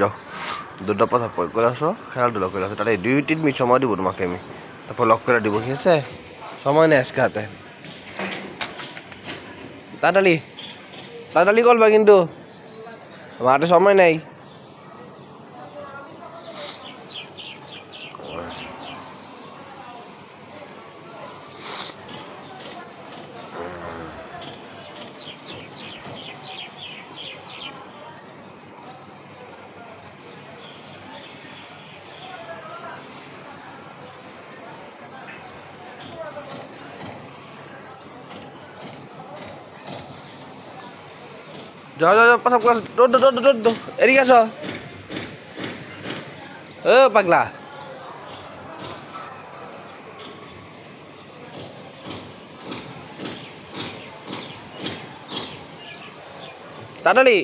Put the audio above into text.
যাও দুটো পাশা পয় করে আসো, খেলাধুলা করে আসো, তাহলে 2-3 মিনিট সময় দিব তোমাকে আমি, তারপর লক করে দিব, ঠিক আছে? সময় নেই আজকে হাতে, তাড়াতাড়ি তাড়াতাড়ি করবা কিন্তু, আমার হাতে সময় নেই। যাও যাও যাও, পাশা করে দৌড়, এদিকে আসো। ও পাগলা, তাড়াতাড়ি।